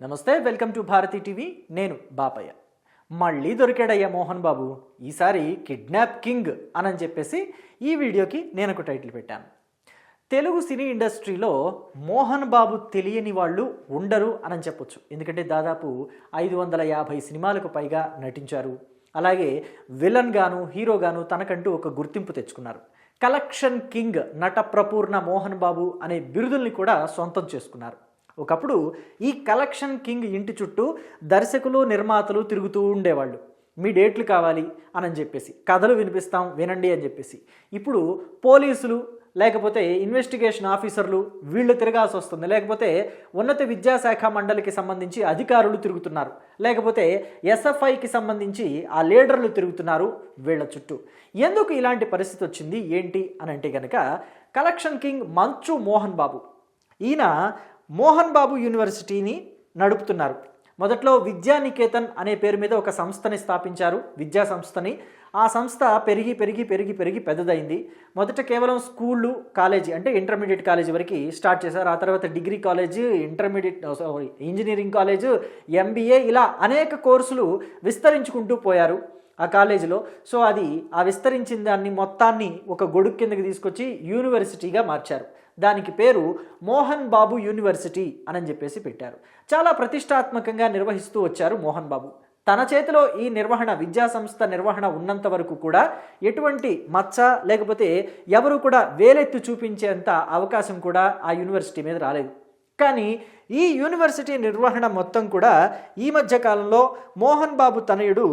నమస్తే, welcome to Bharati TV. నేను బాపయ్య. మళ్ళీ దొరికాడయ్యా మోహన్ బాబు. ఈసారి కిడ్నాప్ కింగ్ అని చెప్పేసి ఈ వీడియోకి నేను ఒక టైటిల్ పెట్టాను. తెలుగు సినీ ఇండస్ట్రీలో మోహన్ బాబు తెలియని వాళ్ళు ఉండరు అని చెప్పొచ్చు. ఎందుకంటే దాదాపు 550 సినిమాలకు పైగా నటించారు. అలాగే విలన్ గాను హీరో గాను తనకంటూ ఒక గుర్తింపు తెచ్చుకున్నారు. కలెక్షన్ కింగ్ నట ప్రపూర్ణ మోహన్ బాబు అనే బిరుదుల్ని కూడా సొంతం చేసుకున్నారు. ఒకప్పుడు ఈ కలెక్షన్ కింగ్ ఇంటి చుట్టూ దర్శకులు నిర్మాతలు తిరుగుతూ ఉండేవాళ్ళు. మీ డేట్లు కావాలి అని చెప్పేసి, కథలు వినిపిస్తాం వినండి అని చెప్పేసి. ఇప్పుడు పోలీసులు లేకపోతే ఇన్వెస్టిగేషన్ ఆఫీసర్లు వీళ్ళు తిరగాల్సి వస్తుంది. లేకపోతే ఉన్నత విద్యాశాఖ మండలికి సంబంధించి అధికారులు తిరుగుతున్నారు. లేకపోతే ఎస్ఎఫ్ఐకి సంబంధించి ఆ లీడర్లు తిరుగుతున్నారు వీళ్ళ చుట్టూ. ఎందుకు ఇలాంటి పరిస్థితి వచ్చింది ఏంటి అని అంటే కనుక, కలెక్షన్ కింగ్ మంచు మోహన్ బాబు ఈయన మోహన్ బాబు యూనివర్సిటీని నడుపుతున్నారు. మొదట్లో విద్యానికేతన్ అనే పేరు మీద ఒక సంస్థని స్థాపించారు, విద్యా సంస్థని. ఆ సంస్థ పెరిగి పెరిగి పెరిగి పెరిగి పెద్దదైంది. మొదట కేవలం స్కూళ్ళు, కాలేజీ అంటే ఇంటర్మీడియట్ కాలేజీ వరకు స్టార్ట్ చేశారు. ఆ తర్వాత degree college, engineering college, MBA, ఇలా అనేక కోర్సులు విస్తరించుకుంటూ పోయారు ఆ కాలేజీలో. సో అది ఆ విస్తరించిన దాన్ని మొత్తాన్ని ఒక గొడుగు కిందకి తీసుకొచ్చి యూనివర్సిటీగా మార్చారు. దానికి పేరు మోహన్ బాబు యూనివర్సిటీ అని చెప్పేసి పెట్టారు. చాలా ప్రతిష్టాత్మకంగా నిర్వహిస్తూ వచ్చారు మోహన్ బాబు. తన చేతిలో ఈ నిర్వహణ, విద్యా సంస్థ నిర్వహణ ఉన్నంత వరకు కూడా ఎటువంటి మచ్చ లేకపోతే ఎవరు కూడా వేలెత్తి చూపించేంత అవకాశం కూడా ఆ యూనివర్సిటీ మీద రాలేదు. కానీ ఈ యూనివర్సిటీ నిర్వహణ మొత్తం కూడా ఈ మధ్య కాలంలో మోహన్ బాబు తనయుడు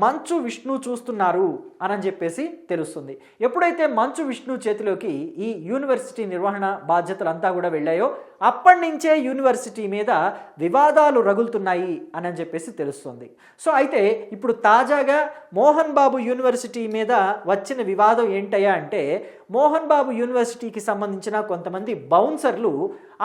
మంచు విష్ణు చూస్తున్నారు అని చెప్పేసి తెలుస్తుంది. ఎప్పుడైతే మంచు విష్ణు చేతిలోకి ఈ యూనివర్సిటీ నిర్వహణ బాధ్యతలంతా కూడా వెళ్ళాయో అప్పటి నుంచే యూనివర్సిటీ మీద వివాదాలు రగులుతున్నాయి అని చెప్పేసి తెలుస్తుంది. సో అయితే ఇప్పుడు తాజాగా మోహన్ బాబు యూనివర్సిటీ మీద వచ్చిన వివాదం ఏంటయ్యా అంటే, మోహన్ బాబు యూనివర్సిటీకి సంబంధించిన కొంతమంది బౌన్సర్లు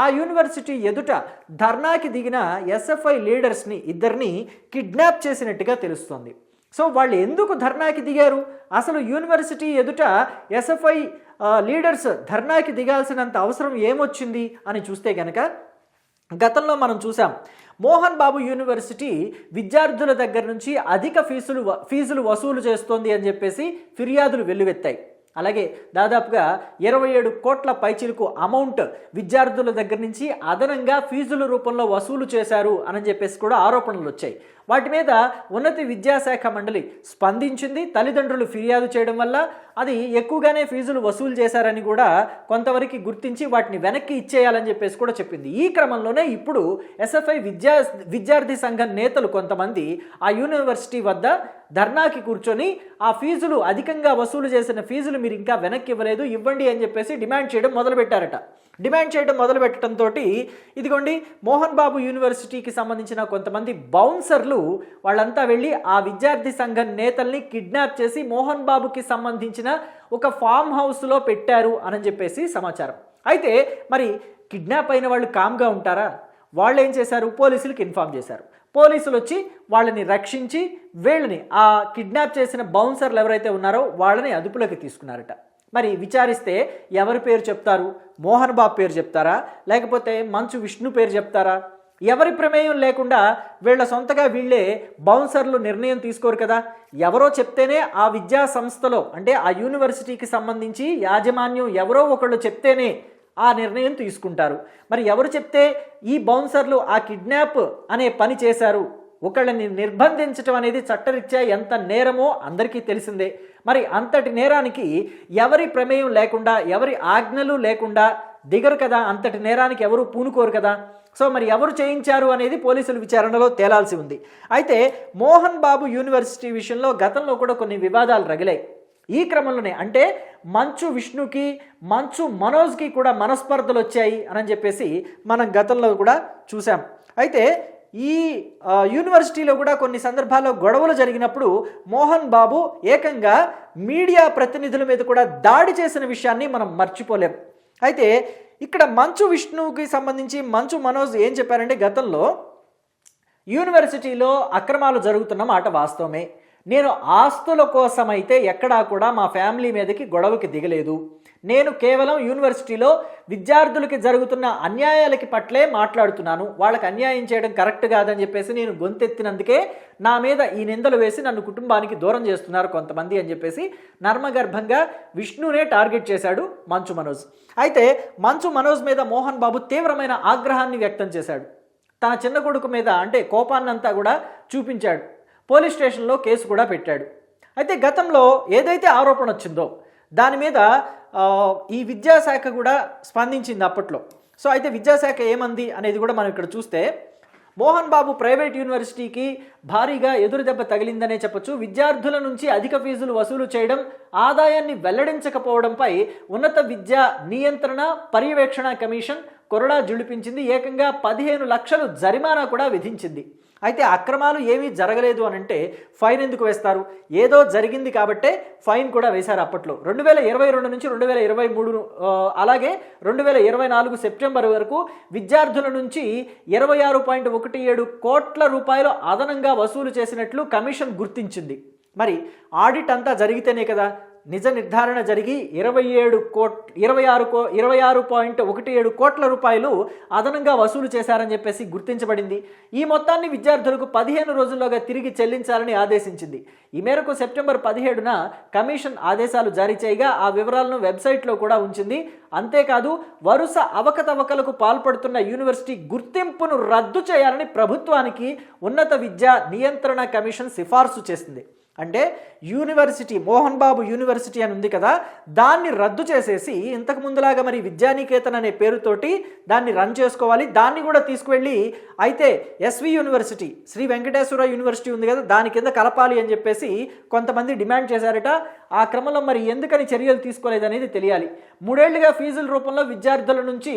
ఆ యూనివర్సిటీ ఎదుట ధర్నాకి దిగిన ఎస్ఎఫ్ఐ లీడర్స్ని ఇద్దరిని కిడ్నాప్ చేసినట్టుగా తెలుస్తోంది. సో వాళ్ళు ఎందుకు ధర్నాకి దిగారు, అసలు యూనివర్సిటీ ఎదుట ఎస్ఎఫ్ఐ లీడర్స్ ధర్నాకి దిగాల్సినంత అవసరం ఏమొచ్చింది అని చూస్తే కనుక, గతంలో మనం చూసాం మోహన్ బాబు యూనివర్సిటీ విద్యార్థుల దగ్గర నుంచి అధిక ఫీజులు వసూలు చేస్తోంది అని చెప్పేసి ఫిర్యాదులు వెల్లువెత్తాయి. అలాగే దాదాపుగా 27 కోట్ల పైచిలకు అమౌంట్ విద్యార్థుల దగ్గర నుంచి అదనంగా ఫీజుల రూపంలో వసూలు చేశారు అని చెప్పేసి కూడా ఆరోపణలు వచ్చాయి. వాటి మీద ఉన్నత విద్యాశాఖ మండలి స్పందించింది. తల్లిదండ్రులు ఫిర్యాదు చేయడం వల్ల అది ఎక్కువగానే ఫీజులు వసూలు చేశారని కూడా కొంతవరకు గుర్తించి వాటిని వెనక్కి ఇచ్చేయాలని చెప్పేసి కూడా చెప్పింది. ఈ క్రమంలోనే ఇప్పుడు ఎస్ఎఫ్ఐ విద్యార్థి సంఘం నేతలు కొంతమంది ఆ యూనివర్సిటీ వద్ద ధర్నాకి కూర్చొని ఆ ఫీజులు అధికంగా వసూలు చేసిన ఫీజులు మీరు ఇంకా వెనక్కి ఇవ్వలేదు, ఇవ్వండి అని చెప్పేసి డిమాండ్ చేయడం మొదలుపెట్టారట. డిమాండ్ చేయడం మొదలుపెట్టడంతో ఇదిగోండి మోహన్ బాబు యూనివర్సిటీకి సంబంధించిన కొంతమంది బౌన్సర్లు వాళ్ళంతా వెళ్ళి ఆ విద్యార్థి సంఘం నేతల్ని కిడ్నాప్ చేసి మోహన్ బాబుకి సంబంధించిన ఒక ఫామ్ హౌస్లో పెట్టారు అని చెప్పేసి సమాచారం. అయితే మరి కిడ్నాప్ అయిన వాళ్ళు కామ్గా ఉంటారా? వాళ్ళు ఏం చేశారు, పోలీసులకు ఇన్ఫార్మ్ చేశారు. పోలీసులు వచ్చి వాళ్ళని రక్షించి వీళ్ళని, ఆ కిడ్నాప్ చేసిన బౌన్సర్లు ఎవరైతే ఉన్నారో వాళ్ళని అదుపులోకి తీసుకున్నారట. మరి విచారిస్తే ఎవరి పేరు చెప్తారు? మోహన్ బాబు పేరు చెప్తారా, లేకపోతే మంచు విష్ణు పేరు చెప్తారా? ఎవరి ప్రమేయం లేకుండా వీళ్ళ సొంతగా వీళ్ళే బౌన్సర్లు నిర్ణయం తీసుకోరు కదా. ఎవరో చెప్తేనే ఆ విద్యా సంస్థలో అంటే ఆ యూనివర్సిటీకి సంబంధించి యాజమాన్యం ఎవరో ఒకళ్ళు చెప్తేనే ఆ నిర్ణయం తీసుకుంటారు. మరి ఎవరు చెప్తే ఈ బౌన్సర్లు ఆ కిడ్నాప్ అనే పని చేశారు? ఒకళ్ళని నిర్బంధించడం అనేది చట్టరీత్యా ఎంత నేరమో అందరికీ తెలిసిందే. మరి అంతటి నేరానికి ఎవరి ప్రమేయం లేకుండా, ఎవరి ఆజ్ఞలు లేకుండా దిగరు కదా. అంతటి నేరానికి ఎవరు పూనుకోరు కదా. సో మరి ఎవరు చేయించారు అనేది పోలీసుల విచారణలో తేలాల్సి ఉంది. అయితే మోహన్ బాబు యూనివర్సిటీ విషయంలో గతంలో కూడా కొన్ని వివాదాలు రగిలాయి. ఈ క్రమంలోనే అంటే మంచు విష్ణుకి మంచు మనోజ్కి కూడా మనస్పర్ధలు వచ్చాయి అని చెప్పేసి మనం గతంలో కూడా చూసాం. అయితే ఈ యూనివర్సిటీలో కూడా కొన్ని సందర్భాల్లో గొడవలు జరిగినప్పుడు మోహన్ బాబు ఏకంగా మీడియా ప్రతినిధుల మీద కూడా దాడి చేసిన విషయాన్ని మనం మర్చిపోలేం. అయితే ఇక్కడ మంచు విష్ణుకి సంబంధించి మంచు మనోజ్ ఏం చెప్పారంటే, గతంలో యూనివర్సిటీలో అక్రమాలు జరుగుతున్న మాట వాస్తవమే, నేను ఆస్తుల కోసమైతే ఎక్కడా కూడా మా ఫ్యామిలీ మీదకి గొడవకి దిగలేదు, నేను కేవలం యూనివర్సిటీలో విద్యార్థులకి జరుగుతున్న అన్యాయాలకి పట్లే మాట్లాడుతున్నాను, వాళ్ళకి అన్యాయం చేయడం కరెక్ట్ కాదని చెప్పేసి నేను గొంతెత్తినందుకే నా మీద ఈ నిందలు వేసి నన్ను కుటుంబానికి దూరం చేస్తున్నారు కొంతమంది అని చెప్పేసి నర్మగర్భంగా విష్ణునే టార్గెట్ చేశాడు మంచు మనోజ్. అయితే మంచు మనోజ్ మీద మోహన్ బాబు తీవ్రమైన ఆగ్రహాన్ని వ్యక్తం చేశాడు. తన చిన్న కొడుకు మీద అంటే కోపాన్నంతా కూడా చూపించాడు. పోలీస్ స్టేషన్లో కేసు కూడా పెట్టాడు. అయితే గతంలో ఏదైతే ఆరోపణ వచ్చిందో దాని మీద ఈ విద్యాశాఖ కూడా స్పందించింది అప్పట్లో. సో అయితే విద్యాశాఖ ఏమంది అనేది కూడా మనం ఇక్కడ చూస్తే, మోహన్ బాబు ప్రైవేట్ యూనివర్సిటీకి భారీగా ఎదురుదెబ్బ తగిలిందనే చెప్పొచ్చు. విద్యార్థుల నుంచి అధిక ఫీజులు వసూలు చేయడం, ఆదాయాన్ని వెల్లడించకపోవడంపై ఉన్నత విద్యా నియంత్రణ పర్యవేక్షణ కమిషన్ కొరడా జుళిపించింది. ఏకంగా 15 లక్షలు జరిమానా కూడా విధించింది. అయితే అక్రమాలు ఏమీ జరగలేదు అని అంటే ఫైన్ ఎందుకు వేస్తారు? ఏదో జరిగింది కాబట్టే ఫైన్ కూడా వేశారు అప్పట్లో. 2022 నుంచి 2023 అలాగే 2024 సెప్టెంబర్ వరకు విద్యార్థుల నుంచి 26.17 కోట్ల రూపాయలు అదనంగా వసూలు చేసినట్లు కమిషన్ గుర్తించింది. మరి ఆడిట్ అంతా జరిగితేనే కదా నిజ నిర్ధారణ జరిగి 26.17 కోట్ల రూపాయలు అదనంగా వసూలు చేశారని చెప్పేసి గుర్తించబడింది. ఈ మొత్తాన్ని విద్యార్థులకు 15 రోజుల్లోగా తిరిగి చెల్లించాలని ఆదేశించింది. ఈ మేరకు సెప్టెంబర్ 17న కమిషన్ ఆదేశాలు జారీ చేయగా ఆ వివరాలను వెబ్సైట్లో కూడా ఉంచింది. అంతేకాదు వరుస అవకతవకలకు పాల్పడుతున్న యూనివర్సిటీ గుర్తింపును రద్దు చేయాలని ప్రభుత్వానికి ఉన్నత విద్యా నియంత్రణ కమిషన్ సిఫార్సు చేసింది. అంటే యూనివర్సిటీ మోహన్ బాబు యూనివర్సిటీ అని ఉంది కదా, దాన్ని రద్దు చేసేసి ఇంతకు ముందులాగా మరి విద్యానికేతన్ అనే పేరుతోటి దాన్ని రన్ చేసుకోవాలి. దాన్ని కూడా తీసుకువెళ్ళి అయితే SV university Shri Venkateswara university ఉంది కదా దాని కింద కలపాలి అని చెప్పేసి కొంతమంది డిమాండ్ చేశారట. ఆ క్రమంలో మరి ఎందుకని చర్యలు తీసుకోలేదనేది తెలియాలి. 3 ఏళ్లుగా ఫీజుల రూపంలో విద్యార్థుల నుంచి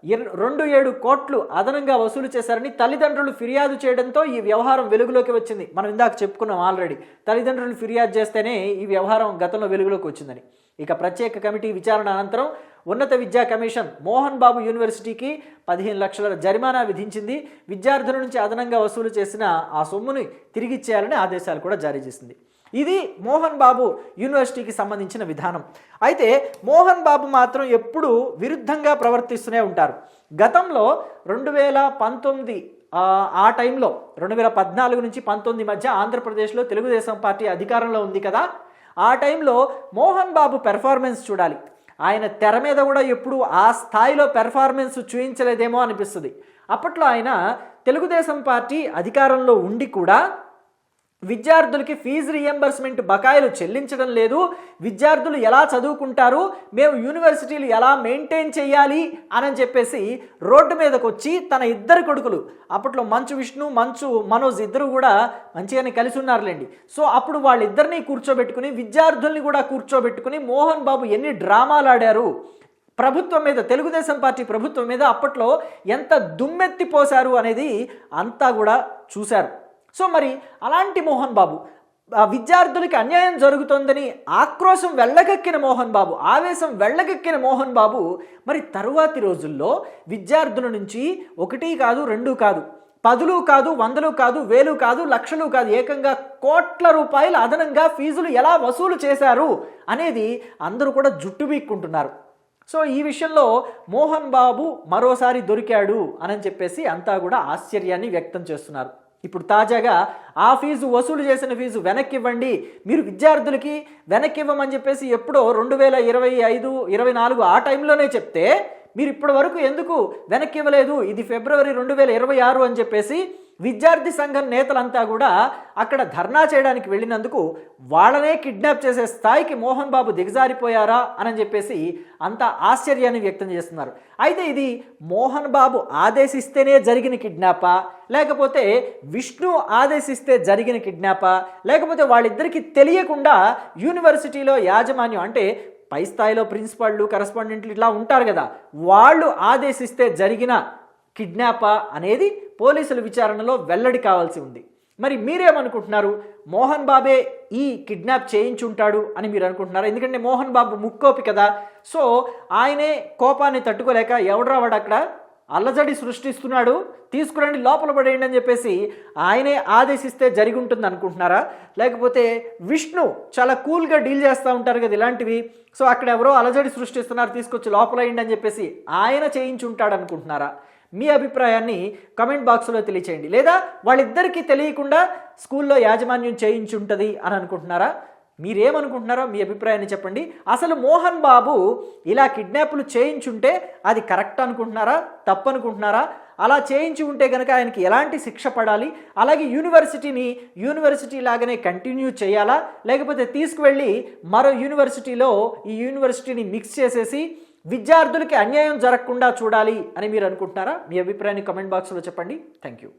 26.27 కోట్లు అదనంగా వసూలు చేశారని తల్లిదండ్రులు ఫిర్యాదు చేయడంతో ఈ వ్యవహారం వెలుగులోకి వచ్చింది. మనం ఇందాక చెప్పుకున్నాం ఆల్రెడీ, తల్లిదండ్రులు ఫిర్యాదు చేస్తేనే ఈ వ్యవహారం గతంలో వెలుగులోకి వచ్చిందని. ఇక ప్రత్యేక కమిటీ విచారణ అనంతరం ఉన్నత విద్యా కమిషన్ మోహన్ బాబు యూనివర్సిటీకి 15 లక్షల జరిమానా విధించింది. విద్యార్థుల నుంచి అదనంగా వసూలు చేసిన ఆ సొమ్ముని తిరిగిచ్చేయాలని ఆదేశాలు కూడా జారీ చేసింది. ఇది మోహన్ బాబు యూనివర్సిటీకి సంబంధించిన విధానం. అయితే మోహన్ బాబు మాత్రం ఎప్పుడూ విరుద్ధంగా ప్రవర్తిస్తూనే ఉంటారు. గతంలో 2019 ఆ టైంలో 2014 నుంచి 19 మధ్య ఆంధ్రప్రదేశ్లో తెలుగుదేశం పార్టీ అధికారంలో ఉంది కదా, ఆ టైంలో మోహన్ బాబు పెర్ఫార్మెన్స్ చూడాలి. ఆయన తెర మీద కూడా ఎప్పుడు ఆ స్థాయిలో పెర్ఫార్మెన్స్ చూపించలేదేమో అనిపిస్తుంది. అప్పట్లో ఆయన తెలుగుదేశం పార్టీ అధికారంలో ఉండి కూడా విద్యార్థులకి ఫీజు రియంబర్స్మెంట్ బకాయిలు చెల్లించడం లేదు, విద్యార్థులు ఎలా చదువుకుంటారు, మేము యూనివర్సిటీలు ఎలా మెయింటైన్ చేయాలి అని చెప్పేసి రోడ్డు మీదకి వచ్చి తన 2 కొడుకులు అప్పట్లో మంచు విష్ణు మంచు మనోజ్ ఇద్దరు కూడా మంచిగానే కలిసి ఉన్నారులేండి. సో అప్పుడు వాళ్ళిద్దరినీ కూర్చోబెట్టుకుని విద్యార్థుల్ని కూడా కూర్చోబెట్టుకుని మోహన్ బాబు ఎన్ని డ్రామాలు ఆడారు, ప్రభుత్వం మీద తెలుగుదేశం పార్టీ ప్రభుత్వం మీద అప్పట్లో ఎంత దుమ్మెత్తిపోశారు అనేది అంతా కూడా చూశారు. సో మరి అలాంటి మోహన్ బాబు విద్యార్థులకి అన్యాయం జరుగుతోందని ఆక్రోశం వెళ్ళగక్కిన మోహన్ బాబు, ఆవేశం వెళ్ళగక్కిన మోహన్ బాబు మరి తరువాతి రోజుల్లో విద్యార్థుల నుంచి 1 కాదు 2 కాదు 10 కాదు 100 కాదు 1000 కాదు లక్షలు కాదు ఏకంగా కోట్ల రూపాయలు అదనంగా ఫీజులు ఎలా వసూలు చేశారు అనేది అందరూ కూడా జుట్టు బీక్కుంటున్నారు. సో ఈ విషయంలో మోహన్ బాబు మరోసారి దొరికాడు అని చెప్పేసి అంతా కూడా ఆశ్చర్యాన్ని వ్యక్తం చేస్తున్నారు. ఇప్పుడు తాజాగా ఆ ఫీజు వసూలు చేసిన ఫీజు వెనక్కి ఇవ్వండి, మీరు విద్యార్థులకి వెనక్కి ఇవ్వమని చెప్పేసి ఎప్పుడో 2025-24 ఆ టైంలోనే చెప్తే మీరు ఇప్పటి వరకు ఎందుకు వెనక్కి ఇవ్వలేదు, ఇది ఫిబ్రవరి 2026 అని చెప్పేసి విద్యార్థి సంఘం నేతలంతా కూడా అక్కడ ధర్నా చేయడానికి వెళ్ళినందుకు వాళ్ళనే కిడ్నాప్ చేసే స్థాయికి మోహన్ బాబు దిగజారిపోయారా అని చెప్పేసి అంతా ఆశ్చర్యాన్ని వ్యక్తం చేస్తున్నారు. అయితే ఇది మోహన్ బాబు ఆదేశిస్తేనే జరిగిన కిడ్నాపా, లేకపోతే విష్ణు ఆదేశిస్తే జరిగిన కిడ్నాపా, లేకపోతే వాళ్ళిద్దరికీ తెలియకుండా యూనివర్సిటీలో యాజమాన్యం అంటే పై స్థాయిలో ప్రిన్సిపాళ్ళు కరెస్పాండెంట్లు ఇట్లా ఉంటారు కదా, వాళ్ళు ఆదేశిస్తే జరిగిన కిడ్నాపా అనేది పోలీసుల విచారణలో వెల్లడి కావాల్సి ఉంది. మరి మీరేమనుకుంటున్నారు? మోహన్ బాబే ఈ కిడ్నాప్ చేయించుంటాడు అని మీరు అనుకుంటున్నారు? ఎందుకంటే మోహన్ బాబు ముక్కోపి కదా, సో ఆయనే కోపాన్ని తట్టుకోలేక ఎవడ్రా వాడు అక్కడ అల్లజడి సృష్టిస్తున్నాడు, తీసుకురండి లోపల పడేయండి అని చెప్పేసి ఆయనే ఆదేశిస్తే జరిగి ఉంటుంది అనుకుంటున్నారా? లేకపోతే విష్ణు చాలా కూల్గా డీల్ చేస్తూ ఉంటారు కదా ఇలాంటివి, సో అక్కడ ఎవరో అలజడి సృష్టిస్తున్నారు తీసుకొచ్చి లోపల వేయండి అని చెప్పేసి ఆయన చేయించి ఉంటాడు అనుకుంటున్నారా? మీ అభిప్రాయాన్ని కమెంట్ బాక్స్లో తెలియచేయండి. లేదా వాళ్ళిద్దరికీ తెలియకుండా స్కూల్లో యాజమాన్యం చేయించి ఉంటుంది అని అనుకుంటున్నారా? మీరేమనుకుంటున్నారో మీ అభిప్రాయాన్ని చెప్పండి. అసలు మోహన్ బాబు ఇలా కిడ్నాప్లు చేయించుంటే అది కరెక్ట్ అనుకుంటున్నారా, తప్పు అనుకుంటున్నారా? అలా చేయించి ఉంటే కనుక ఆయనకి ఎలాంటి శిక్ష పడాలి? అలాగే యూనివర్సిటీ లాగానే కంటిన్యూ చేయాలా, లేకపోతే తీసుకువెళ్ళి మరో యూనివర్సిటీలో ఈ యూనివర్సిటీని మిక్స్ చేసేసి విద్యార్థులకి అన్యాయం జరగకుండా చూడాలి అని మీరు అనుకుంటున్నారా? మీ అభిప్రాయాన్ని కమెంట్ బాక్స్లో చెప్పండి. Thank you.